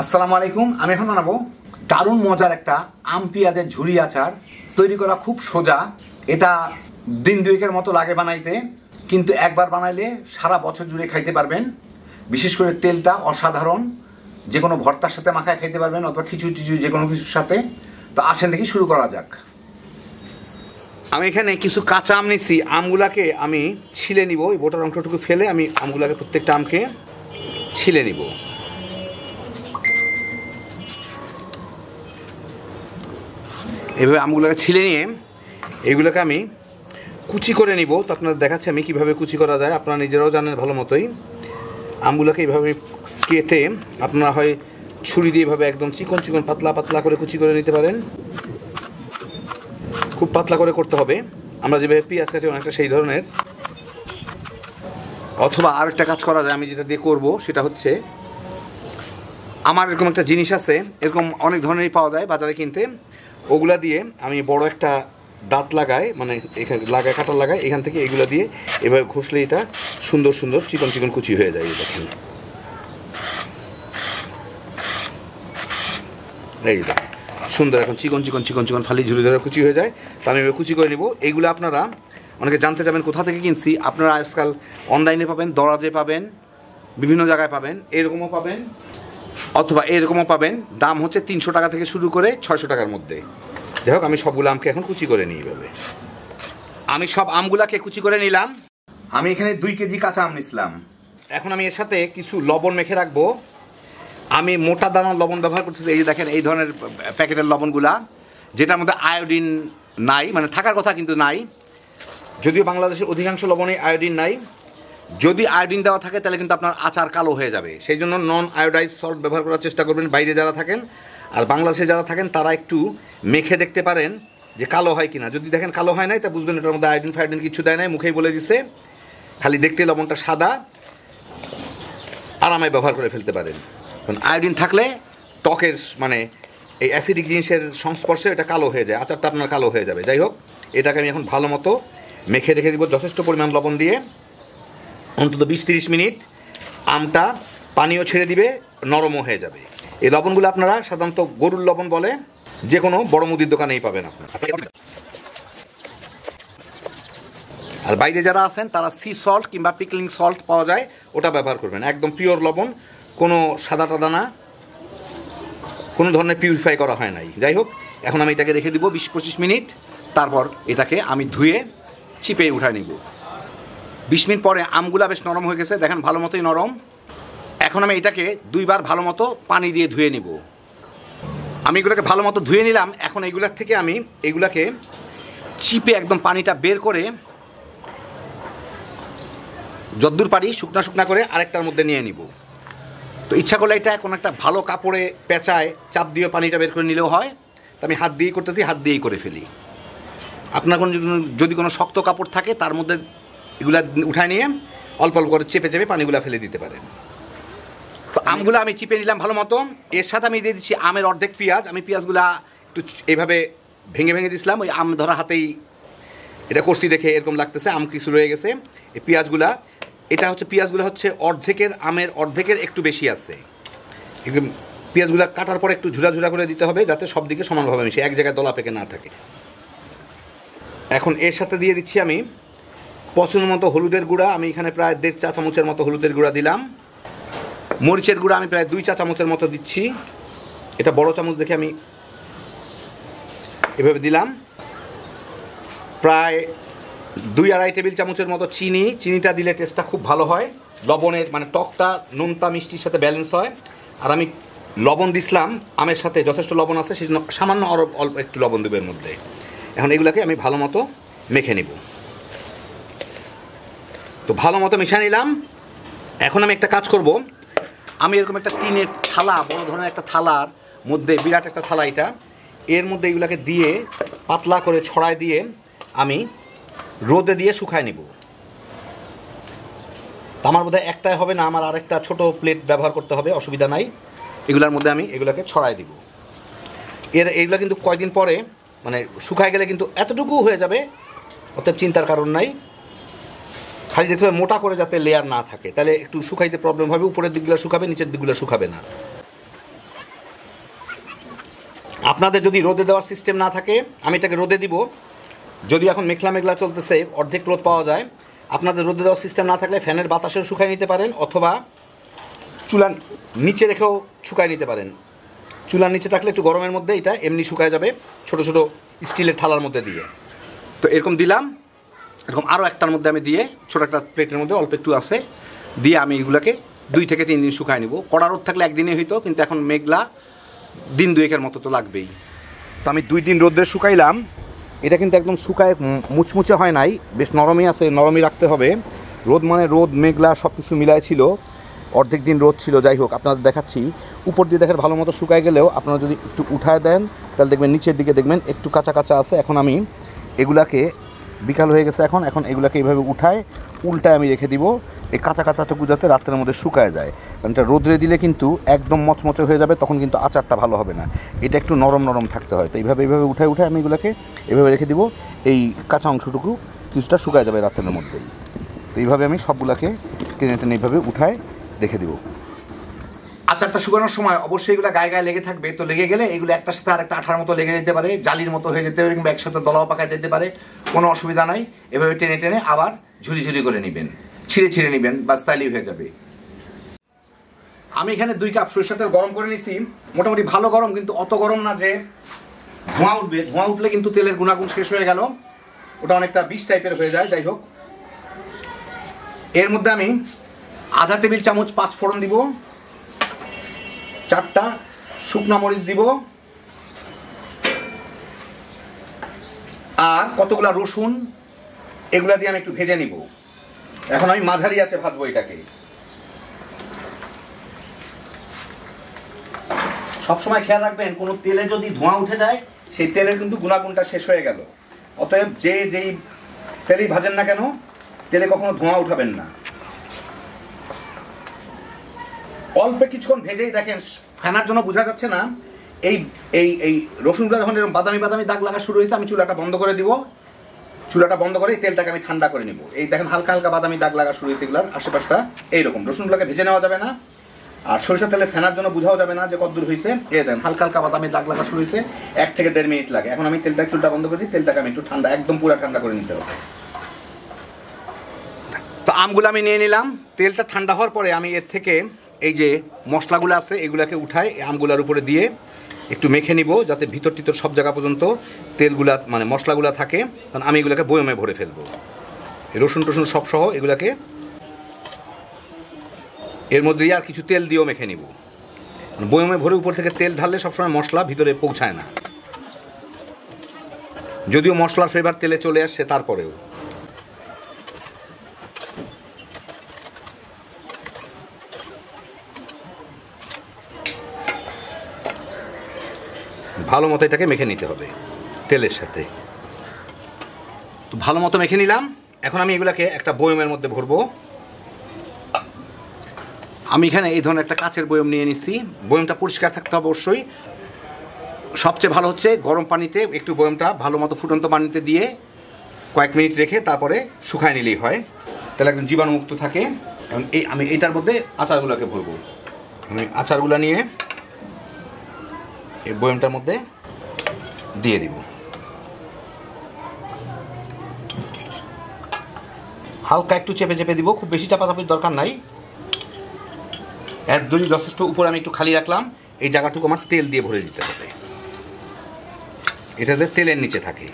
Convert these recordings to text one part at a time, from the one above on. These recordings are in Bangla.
আসসালামু আলাইকুম। আমি এখন বানাবো দারুণ মজার একটা আম পেঁয়াজের ঝুরি আচার। তৈরি করা খুব সোজা। এটা দিন দুয়েকের মতো লাগে বানাইতে, কিন্তু একবার বানাইলে সারা বছর জুড়ে খাইতে পারবেন। বিশেষ করে তেলটা অসাধারণ, যে কোনো ভর্তার সাথে মাখায় খাইতে পারবেন অথবা খিচুড়ি টিচুড়ি যে কোনো কিছুর সাথে। তো আসেন দেখি শুরু করা যাক। আমি এখানে কিছু কাঁচা আম নিচ্ছি। আমগুলাকে আমি ছিলে নিব, এই বোটার অংশটুকু ফেলে আমি আমগুলাকে প্রত্যেকটা আমকে ছিলে নিব। এভাবে আমগুলোকে ছিলে নিয়ে এইগুলোকে আমি কুচি করে নিব। তো আপনাদের দেখাচ্ছি আমি কীভাবে কুচি করা যায়, আপনারা নিজেরাও জানেন ভালো মতোই। আমগুলোকে এইভাবে কেটে আপনারা হয় ছুরি দিয়ে এভাবে একদম চিকন চিকন পাতলা পাতলা করে কুচি করে নিতে পারেন। খুব পাতলা করে করতে হবে, আমরা যেভাবে পেঁয়াজ কাটি অনেকটা সেই ধরনের। অথবা আর একটা কাজ করা যায়, আমি যেটা দিয়ে করব সেটা হচ্ছে, আমার এরকম একটা জিনিস আছে, এরকম অনেক ধরনেরই পাওয়া যায় বাজারে কিনতে। ওগুলা দিয়ে আমি বড় একটা দাঁত লাগাই, মানে এখানে লাগাই, কাটা লাগাই, এখান থেকে এগুলো দিয়ে এভাবে ঘষলে এটা সুন্দর সুন্দর চিকন চিকন কুচি হয়ে যায়। দেখেন, এই দেখেন সুন্দর এখন চিকন চিকন চিকন চিকন ফালি ঝুরি ধরে কুচি হয়ে যায়। তো আমি এভাবে কুচি করে নিব। এইগুলো আপনারা অনেকে জানতে যাবেন কোথা থেকে কিনছি। আপনারা আজকাল অনলাইনে পাবেন, দরাজে পাবেন, বিভিন্ন জায়গায় পাবেন, এরকমও পাবেন অথবা এরকমও পাবেন। দাম হচ্ছে 300 টাকা থেকে শুরু করে 600 টাকার মধ্যে। যাই হোক, আমি সবগুলো আমকে এখন কুচি করে নিই। এভাবে আমি সব আমগুলাকে কুচি করে নিলাম। আমি এখানে 2 কেজি কাঁচা আম নিছিলাম। এখন আমি এর সাথে কিছু লবণ মেখে রাখবো। আমি মোটা দানার লবণ ব্যবহার করতেছি। এই যে দেখেন, এই ধরনের প্যাকেটের লবণগুলা, যেটার মধ্যে আয়োডিন নাই, মানে থাকার কথা কিন্তু নাই। যদিও বাংলাদেশের অধিকাংশ লবণে আয়োডিন নাই। যদি আয়োডিন দেওয়া থাকে তাহলে কিন্তু আপনার আচার কালো হয়ে যাবে। সেই জন্য নন আয়োডাইজ সল্ট ব্যবহার করার চেষ্টা করবেন বাইরে যারা থাকেন। আর বাংলাদেশে যারা থাকেন তারা একটু মেখে দেখতে পারেন যে কালো হয় কিনা। যদি দেখেন কালো হয় নাই, তা বুঝবেন এটার মধ্যে আয়োডিন ফায়োডিন কিছু দেয় নাই, মুখেই বলে দিছে। খালি দেখতে লবণটা সাদা, আরামে ব্যবহার করে ফেলতে পারেন। কারণ আয়োডিন থাকলে ত্বকের মানে এই অ্যাসিডিক জিনিসের সংস্পর্শে এটা কালো হয়ে যায়, আচারটা আপনার কালো হয়ে যাবে। যাই হোক, এটাকে আমি এখন ভালো মতো মেখে রেখে দিব যথেষ্ট পরিমাণ লবণ দিয়ে। অন্তত 20-30 মিনিট আমটা পানিও ছেড়ে দিবে, নরমও হয়ে যাবে। এই লবণগুলো আপনারা সাধারণত গরুর লবণ বলে, যে কোনো বড় মুদির দোকানেই পাবেন আপনারা। আর বাইরে যারা আছেন তারা সি সল্ট কিংবা পিকলিং সল্ট পাওয়া যায়, ওটা ব্যবহার করবেন। একদম পিওর লবণ, কোনো সাদা টাদা না, কোনো ধরনের পিউরিফাই করা হয় নাই। যাই হোক, এখন আমি এটাকে রেখে দিব 20-25 মিনিট। তারপর এটাকে আমি ধুয়ে চিপে উঠায় নিব। 20 মিনিট পরে আমগুলা বেশ নরম হয়ে গেছে, দেখেন ভালো মতোই নরম। এখন আমি এটাকে 2 বার ভালো মতো পানি দিয়ে ধুয়ে নিব। আমি এগুলোকে ভালো মতো ধুয়ে নিলাম। এখন এইগুলোর থেকে আমি এইগুলাকে চিপে একদম পানিটা বের করে যদ্দূর পারি শুকনা শুকনা করে আরেকটার মধ্যে নিয়ে নিব। তো ইচ্ছা করলে এটা কোনো একটা ভালো কাপড়ে পেঁচায় চাপ দিয়ে পানিটা বের করে নিলেও হয়। তো আমি হাত দিয়েই করতেছি, হাত দিয়েই করে ফেলি। আপনার যদি কোনো শক্ত কাপড় থাকে তার মধ্যে এগুলা উঠায় নিয়ে অল্প অল্প করে চেপে চেপে পানিগুলা ফেলে দিতে পারেন। তো আমগুলো আমি চিপে নিলাম ভালো মতো। এর সাথে আমি দিয়ে দিচ্ছি আমের অর্ধেক পেঁয়াজ। আমি পেঁয়াজগুলা একটু এইভাবে ভেঙে ভেঙে দিছিলাম, ওই আম ধরা হাতেই এটা করছি দেখে এরকম লাগতেছে। আম কিছু রয়ে গেছে। এই পেঁয়াজগুলা, এটা হচ্ছে পেঁয়াজগুলো হচ্ছে অর্ধেকের, আমের অর্ধেকের একটু বেশি আছে। পেঁয়াজগুলা কাটার পর একটু ঝুরা ঝুরা করে দিতে হবে, যাতে সব দিকে সমানভাবে মিশে, এক জায়গায় দলা পেকে না থাকে। এখন এর সাথে দিয়ে দিচ্ছি আমি পছন্দ মতো হলুদের গুঁড়া। আমি এখানে প্রায় 1.5 চা চামচের মতো হলুদের গুঁড়া দিলাম। মরিচের গুঁড়া আমি প্রায় 2 চা চামচের মতো দিচ্ছি। এটা বড় চামচ দেখে আমি এভাবে দিলাম। প্রায় 2-2.5 টেবিল চামচের মতো চিনি। চিনিটা দিলে টেস্টটা খুব ভালো হয়, লবণের মানে টকটা নোনতা মিষ্টির সাথে ব্যালেন্স হয়। আর আমি লবণ দিছিলাম আমের সাথে, যথেষ্ট লবণ আছে, সেই জন্য সামান্য অল্প একটু লবণ দেবো এর মধ্যে। এখন এগুলোকে আমি ভালো মতো মেখে নিব। তো ভালো মতো মিশিয়ে নিলাম। এখন আমি একটা কাজ করব। আমি এরকম একটা টিনের থালা, বড় ধরনের একটা থালার মধ্যে, বিরাট একটা থালা এটা, এর মধ্যে এগুলোকে দিয়ে পাতলা করে ছড়ায় দিয়ে আমি রোদে দিয়ে শুকায় নিব। আমার বোধহয় একটাই হবে না, আমার আরেকটা ছোট প্লেট ব্যবহার করতে হবে, অসুবিধা নাই। এগুলোর মধ্যে আমি এগুলোকে ছড়ায় দিব। এইগুলো কিন্তু কয়েকদিন পরে মানে শুকায় গেলে কিন্তু এতটুকু হয়ে যাবে, অতএব চিন্তার কারণ নাই। খালি দেখতে হবে মোটা করে যাতে লেয়ার না থাকে, তাহলে একটু শুকাইতে প্রবলেম হবে। উপরের দিকগুলো শুকাবে, নিচের দিকগুলো শুকাবে না। আপনাদের যদি রোদে দেওয়ার সিস্টেম না থাকে আমি এটাকে রোদে দিব। যদি এখন মেঘলা মেঘলা চলতেছে, অর্ধেক রোদ পাওয়া যায়, আপনাদের রোদে দেওয়ার সিস্টেম না থাকলে ফ্যানের বাতাসেও শুকাই নিতে পারেন, অথবা চুলার নিচে রেখেও শুকাই নিতে পারেন। চুলার নিচে থাকলে একটু গরমের মধ্যে এটা এমনি শুকায় যাবে, ছোট ছোট স্টিলের থালার মধ্যে দিয়ে। তো এরকম দিলাম, এরকম আরও একটার মধ্যে আমি দিয়ে, ছোটো একটা প্লেটের মধ্যে অল্প একটু আছে দিয়ে আমি এগুলোকে 2 থেকে 3 দিন শুকায় নিব। কড়া রোদ থাকলে একদিনে হইতো, কিন্তু এখন মেঘলা, দিন 2-এর মতো তো লাগবেই। তো আমি 2 দিন রোদ্রে শুকাইলাম। এটা কিন্তু একদম শুকায় মুচমুচে হয় নাই, বেশ নরমই আছে, নরমই রাখতে হবে। রোদ মানে রোদ, মেঘলা সব কিছু মিলায় ছিল, অর্ধেক দিন রোদ ছিল। যাই হোক, আপনাদের দেখাচ্ছি। উপর দিয়ে দেখেন ভালো মতো শুকায় গেলেও আপনারা যদি একটু উঠায় দেন তাহলে দেখবেন নিচের দিকে দেখবেন একটু কাঁচা কাঁচা আছে। এখন আমি এগুলাকে, বিকাল হয়ে গেছে এখন, এগুলাকে এইভাবে উঠায় উল্টায় আমি রেখে দিব, এই কাঁচা কাঁচাটুকু যাতে রাত্রের মধ্যে শুকায় যায়। কারণ এটা রোদ্রে দিলে কিন্তু একদম মচমচে হয়ে যাবে, তখন কিন্তু আচারটা ভালো হবে না। এটা একটু নরম নরম থাকতে হয়। তো এইভাবে উঠায় আমি এগুলোকে এভাবে রেখে দিব, এই কাঁচা অংশটুকু কিছুটা শুকায় যাবে রাত্রের মধ্যেই। তো এইভাবে আমি সবগুলোকে টেনে টেনে এইভাবে উঠায় রেখে দিব। আচারটা শুকানোর সময় অবশ্যই এগুলো গায়ে গায়ে লেগে থাকবে। তো লেগে গেলে এগুলো একটার সাথে আরেকটা আঠার মতো লেগে যেতে পারে, জালির মতো হয়ে যেতে পারে, কিংবা একসাথে দলাও পাকা যেতে পারে। কোনো অসুবিধা নাই। এভাবে টেনে টেনে আবার ঝুরি ঝুরি করে নেবেন, ছিঁড়ে ছিঁড়ে নেবেন, বাস তাইলেই হয়ে যাবে। আমি এখানে 2 কাপ সরিষার তেল গরম করে নিছি। মোটামুটি ভালো গরম, কিন্তু অত গরম না যে ধোঁয়া উঠবে। ধোঁয়া উঠলে কিন্তু তেলের গুণাগুণ শেষ হয়ে গেল, ওটা অনেকটা বিষ টাইপের হয়ে যায়। যাই হোক, এর মধ্যে আমি আধা টেবিল চামচ 5 ফোড়ন দিব, 4টা শুকনা মরিচ দিব, আর কতগুলা রসুন, এগুলা দিয়ে আমি একটু ভেজে নিব। এখন আমি মাঝারি আছে ভাজবো এটাকে। সবসময় খেয়াল রাখবেন, কোনো তেলে যদি ধোঁয়া উঠে যায় সেই তেলের কিন্তু গুণাগুণটা শেষ হয়ে গেল। অতএব যেই তেলেই ভাজেন না কেন, তেলে কখনো ধোঁয়া উঠাবেন না। অল্প কিছুক্ষণ ভেজেই দেখেন, ফেনার জন্য বোঝা যাচ্ছে না, এই এই এই রসুনগুলো যখন এরকম বাদামি বাদামি দাগ লাগা শুরু হয়েছে, আমি চুলাটা বন্ধ করে দিব। চুলাটা বন্ধ করে তেলটাকে আমি ঠান্ডা করে নিব। এই দেখেন হালকা হালকা বাদামি দাগ লাগা শুরু হয়েছে, এগুলার আশেপাশটা এইরকম। রসুনগুলোকে ভেজে নেওয়া যাবে না, আর সরিষার তেলে ফেনার জন্য বোঝাও যাবে না যে কতদূর হয়েছে। এই দেখেন হালকা হালকা বাদামি দাগ লাগা শুরু হয়েছে, 1 থেকে 1.5 মিনিট লাগে। এখন আমি চুলটা বন্ধ করে দিই, তেলটাকে আমি একটু ঠান্ডা, একদম পুরো ঠান্ডা করে নিতে হবে। তো আমগুলো আমি নিয়ে নিলাম। তেলটা ঠান্ডা হওয়ার পরে আমি এর থেকে এই যে মশলাগুলো আছে এগুলাকে উঠাই আমগুলার উপরে দিয়ে একটু মেখে নিব, যাতে ভিতর টিতর সব জায়গা পর্যন্ত তেলগুলা মানে মশলাগুলা থাকে। কারণ আমি এগুলোকে বয়মে ভরে ফেলবো, রসুন টসুন সব সহ এগুলাকে এর মধ্যে দিয়ে আর কিছু তেল দিয়েও মেখে নিব। বয়মে ভরে উপর থেকে তেল ঢাললে সবসময় মশলা ভিতরে পৌঁছায় না, যদিও মশলার ফ্লেভার তেলে চলে আসছে তারপরেও। ভালো মতো এটাকে মেখে নিতে হবে তেলের সাথে। তো ভালো মতো মেখে নিলাম। এখন আমি এগুলাকে একটা বয়মের মধ্যে ভরবো। আমি এখানে এই ধরনের একটা কাচের বয়ম নিয়ে নিচ্ছি। বয়মটা পরিষ্কার থাকতে হবে অবশ্যই। সবচেয়ে ভালো হচ্ছে গরম পানিতে একটু বয়মটা ভালো মতো ফুটন্ত পানিতে দিয়ে কয়েক মিনিট রেখে তারপরে শুকায় নিলেই হয়, তাহলে একদম জীবাণুমুক্ত থাকে। এবং আমি এইটার মধ্যে আচারগুলোকে ভরবো। আমি আচারগুলো নিয়ে এই বয়মটার মধ্যে দিয়ে দিব। হালকা একটু চেপে চেপে দিব, খুব বেশি চাপাচাপির দরকার নাই। একদমই যথেষ্ট। উপরে আমি একটু খালি রাখলাম, এই জায়গাটুকু আমার তেল দিয়ে ভরে দিতে হবে, এটাতে তেলের নিচে থাকে।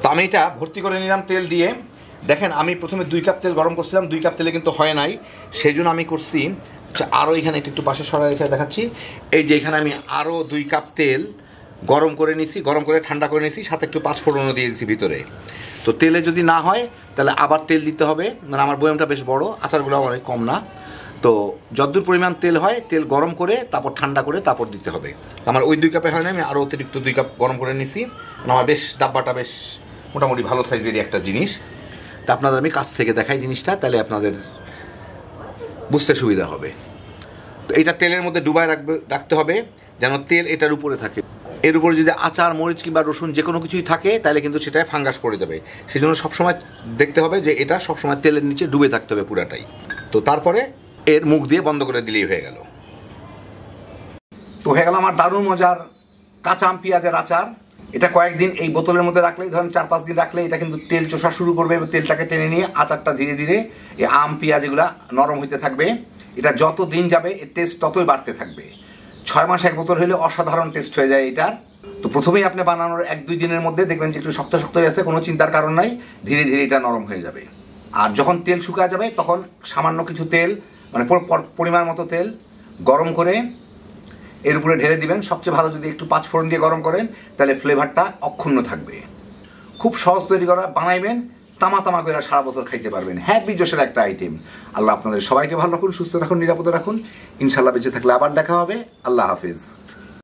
তো আমি এটা ভর্তি করে নিলাম তেল দিয়ে। দেখেন আমি প্রথমে 2 কাপ তেল গরম করছিলাম, 2 কাপ তেলে কিন্তু হয় নাই। সেই জন্য আমি করছি আরও, এখানে একটু পাশে সরা রেখে দেখাচ্ছি। এই যে এখানে আমি আরও 2 কাপ তেল গরম করে নিছি, গরম করে ঠান্ডা করে নিছি, সাথে একটু 5 ফোড়নও দিয়ে দিচ্ছি ভিতরে। তো তেলে যদি না হয় তাহলে আবার তেল দিতে হবে। মানে আমার বয়মটা বেশ বড়, আচারগুলো অনেক কম না। তো যতদূর পরিমাণ তেল হয় তেল গরম করে তারপর ঠান্ডা করে তারপর দিতে হবে। আমার ওই 2 কাপে হয় না, আমি আরও অতিরিক্ত 2 কাপ গরম করে নিছি। আমার বেশ ডাব্বাটা বেশ মোটামুটি ভালো সাইজেরই একটা জিনিস। তা আপনাদের আমি কাছ থেকে দেখাই জিনিসটা, তাহলে আপনাদের বুঝতে সুবিধা হবে। তো এটা তেলের মধ্যে ডুবায় রাখতে হবে যেন তেল এটার উপরে থাকে। এর উপরে যদি আচার, মরিচ কিংবা রসুন যে কোনো কিছুই থাকে তাহলে কিন্তু সেটায় ফাঙ্গাস পড়ে যাবে। সেই জন্য সবসময় দেখতে হবে যে এটা সবসময় তেলের নিচে ডুবে থাকতে হবে পুরাটাই। তো তারপরে এর মুখ দিয়ে বন্ধ করে দিলেই হয়ে গেল। তো হয়ে গেল আমার দারুণ মজার কাঁচা আম পেঁয়াজের আচার। এটা কয়েকদিন এই বোতলের মধ্যে রাখলেই, ধরেন 4-5 দিন রাখলে এটা কিন্তু তেল চোষা শুরু করবে এবং তেলটাকে টেনে নিয়ে আচারটা ধীরে ধীরে এই আম পেঁয়াজ এগুলা নরম হইতে থাকবে। এটা যত দিন যাবে এর টেস্ট ততই বাড়তে থাকবে। 6 মাস 1 বছর হলে অসাধারণ টেস্ট হয়ে যায় এটার। তো প্রথমেই আপনি বানানোর 1-2 দিনের মধ্যে দেখবেন যে একটু শক্ত শক্ত হয়ে আসছে, কোনো চিন্তার কারণ নাই, ধীরে ধীরে এটা নরম হয়ে যাবে। আর যখন তেল শুকায় যাবে তখন সামান্য কিছু তেল, মানে পরিমাণ মতো তেল গরম করে এর উপরে ঢেলে দিবেন। সবচেয়ে ভালো যদি একটু 5 ফোড়ন দিয়ে গরম করেন, তাহলে ফ্লেভারটা অক্ষুণ্ণ থাকবে। খুব সহজ তৈরি করা, বানাইবেন, তামা তামা করে সারা বছর খাইতে পারবেন। হ্যাপি জোশের একটা আইটেম। আল্লাহ আপনাদের সবাইকে ভালো রাখুন, সুস্থ রাখুন, নিরাপদে রাখুন। ইনশাল্লাহ বেঁচে থাকলে আবার দেখা হবে। আল্লাহ হাফিজ।